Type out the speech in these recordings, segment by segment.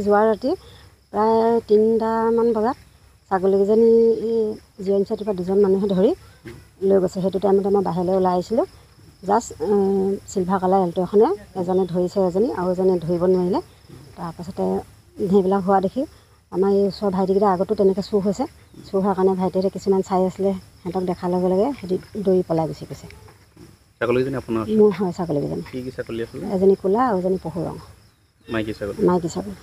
যোৱা ৰাতি প্ৰায় 3টামান বজাত ছাগলীকেইজনী জিৰণি চাটিৰ পৰা দুজন মানুহে ধৰি লৈ গৈছে। সেইটো টাইমতে মই বাহিৰলৈ ওলাই আহিছিলোঁ। জাষ্ট চিলভাৰ কালাৰ এল্টো এখনে এজনে ধৰিছে এজনী আৰু এজনে ধৰিব নোৱাৰিলে। তাৰপাছতে সেইবিলাক হোৱা দেখি আমাৰ এই ওচৰৰ ভাইটিকেইটা আগতো তেনেকৈ চুৰ হৈছে। চুৰ হোৱাৰ কাৰণে ভাইটিহঁতে কিছুমান চাই আছিলে, সিহঁতক দেখাৰ লগে লগে সিহঁতি দৌৰি পলাই গুচি গৈছে। ছাগলীজনী আপোনাৰ মোৰ হয় ছাগলীকেইজনী। কি কি ছাগলী আছিলে? এজনী ক'লা আৰু এজনী পহু ৰঙ মাইকী ছাগলী। মাইকী ছাগলী।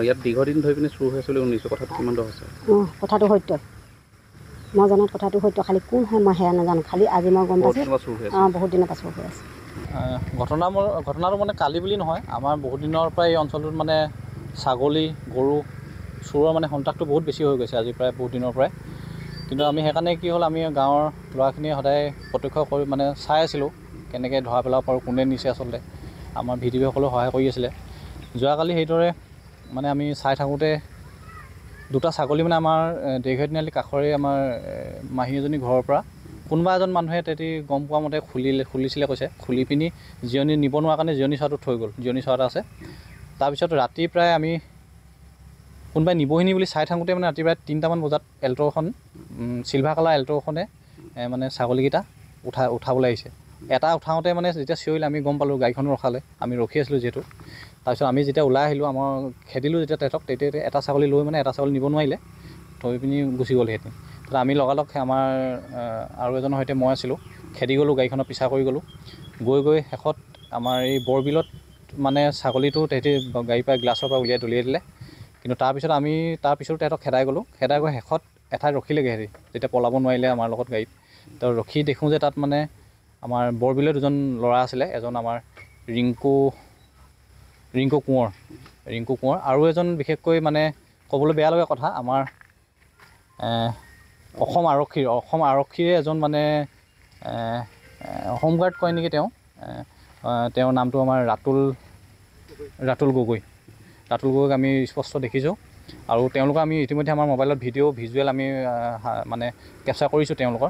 ইয়াত দীৰ্ঘদিন ধৰি পিনে চুৰ হৈছে বুলি শুনিছোঁ, কথাটো কিমান দূৰ হৈছে? কথাটো সত্য, মই জনাত কথাটো সত্য। খালি কোন হয় মই সেয়া নাজানো, খালি আজি মই গম পাইছোঁ বহুত দিনৰ পৰা চুৰ হৈ আছে। ঘটনাটো মানে কালি বুলি নহয়, আমাৰ বহুত দিনৰ পৰা এই অঞ্চলটোত মানে ছাগলী গৰু চোৰৰ মানে সন্ত্ৰাসটো বহুত বেছি হৈ গৈছে আজি প্ৰায় বহুত দিনৰ পৰাই। কিন্তু আমি সেইকাৰণে কি হ'ল, আমি গাঁৱৰ ল'ৰাখিনিয়ে সদায় প্ৰত্যক্ষ কৰি মানে চাই আছিলোঁ কেনেকৈ ধৰা পেলাব পাৰোঁ, কোনে নিছে আচলতে। আমাৰ ভিডিঅ'সকলেও সহায় কৰি আছিলে। যোৱাকালি সেইদৰে মানে আমি চাই থাকোঁতে দুটা ছাগলী মানে আমাৰ দীৰ্ঘদিনালি কাষৰে আমাৰ মাহী এজনী ঘৰৰ পৰা কোনোবা এজন মানুহে তেতি গম পোৱা মতে খুলিছিলে কৈছে, খুলি পিনি জিৰণি নিব নোৱাৰা কাৰণে জিৰণি চোৱাটো থৈ গ'ল। জিৰণি চোৱা এটা আছে। তাৰপিছত ৰাতি প্ৰায় আমি কোনোবাই নিবহিনি বুলি চাই থাকোঁতে মানে ৰাতি প্ৰায় 3টামান বজাত এল্ট'খন চিলভাৰ কালাৰ এল্ট'খনে মানে ছাগলীকেইটা উঠাবলৈ আহিছে। এটা উঠাওঁতে মানে যেতিয়া চিঞৰিলে আমি গম পালোঁ, গাড়ীখনো ৰখালে, আমি ৰখি আছিলোঁ যিহেতু। তাৰপিছত আমি যেতিয়া ওলাই আহিলোঁ, আমাৰ খেদিলোঁ যেতিয়া তেহেঁতক, তেতিয়া এটা ছাগলী লৈ মানে এটা ছাগলী নিব নোৱাৰিলে, থৈ পিনি গুচি গ'ল সিহঁতি। তাৰপিছত আমি লগালগ আমাৰ আৰু এজনৰ সৈতে মই আছিলোঁ, খেদি গ'লোঁ, গাড়ীখনৰ পিছা কৰি গ'লোঁ। গৈ শেষত আমাৰ এই বৰবিলত মানে ছাগলীটো তেহেঁতি গাড়ীৰ পৰা গ্লাছৰ পৰা উলিয়াই দলিয়াই দিলে। কিন্তু তাৰপিছত আমি তাৰপিছতো তেহেঁতক খেদাই গ'লোঁ। খেদাই গৈ শেষত এঠাইত ৰখিলেগৈ সিহঁতি, যেতিয়া পলাব নোৱাৰিলে আমাৰ লগত গাড়ীত। তো ৰখি দেখোঁ যে তাত মানে আমাৰ বৰবিলৰ দুজন ল'ৰা আছিলে, এজন আমাৰ ৰিংকু কোঁৱৰ আৰু এজন বিশেষকৈ মানে ক'বলৈ বেয়া লগা কথা, আমাৰ অসম আৰক্ষীৰে এজন মানে হোমগাৰ্ড কয় নেকি তেওঁৰ নামটো আমাৰ ৰাতুল গগৈক আমি স্পষ্ট দেখিছোঁ। আৰু তেওঁলোকক আমি ইতিমধ্যে আমাৰ মোবাইলত ভিজুৱেল আমি মানে কেপচাৰ কৰিছোঁ, তেওঁলোকৰ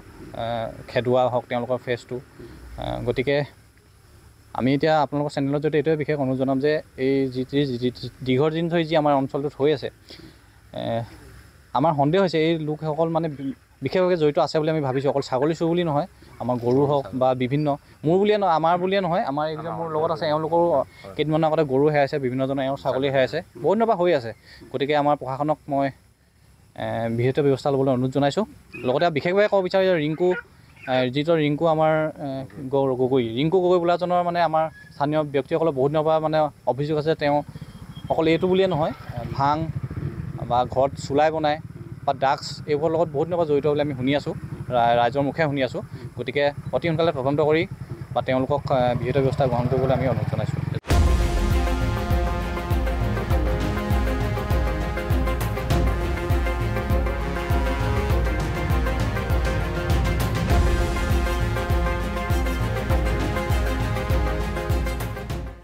খেদোৱা হওক, তেওঁলোকৰ ফেচটো। গতিকে আমি এতিয়া আপোনালোকৰ চেনেলত যদি এইটোৱে বিশেষ অনুৰোধ জনাম যে এই দীৰ্ঘদিন ধৰি যি আমাৰ অঞ্চলটোত হৈ আছে, আমাৰ সন্দেহ হৈছে এই লোকসকল মানে বিশেষভাৱে জড়িত আছে বুলি আমি ভাবিছোঁ। অকল ছাগলী চোৰ বুলি নহয়, আমাৰ গৰু হওক বা বিভিন্ন আমাৰ বুলিয়ে নহয়, আমাৰ এইবিলাক মোৰ লগত আছে, এওঁলোকৰো কেইদিনমানৰ আগতে গৰু হেৰাইছে, বিভিন্নজনে এওঁৰ ছাগলী হেৰাইছে, বহুত দিনৰ পৰা হৈ আছে। গতিকে আমাৰ প্ৰশাসনক মই বিহিত ব্যৱস্থা ল'বলৈ অনুৰোধ জনাইছোঁ। লগতে বিশেষভাৱে ক'ব বিচাৰোঁ যে ৰিংকু আমাৰ ৰিংকু গগৈ বোলাজনৰ মানে আমাৰ স্থানীয় ব্যক্তিসকলৰ বহুত দিনৰ পৰা মানে অভিযোগ আছে, তেওঁ অকল এইটো বুলিয়ে নহয়, ভাং বা ঘৰত চুলাই বনায় বা ড্ৰাগছ এইবোৰৰ লগত বহুত দিনৰ পৰা জড়িত বুলি আমি শুনি আছোঁ, ৰাইজৰ মুখে শুনি আছোঁ। গতিকে অতি সোনকালে তদন্ত কৰি বা তেওঁলোকক বিহিত ব্যৱস্থা গ্ৰহণ কৰিবলৈ আমি অনুৰোধ জনাইছোঁ।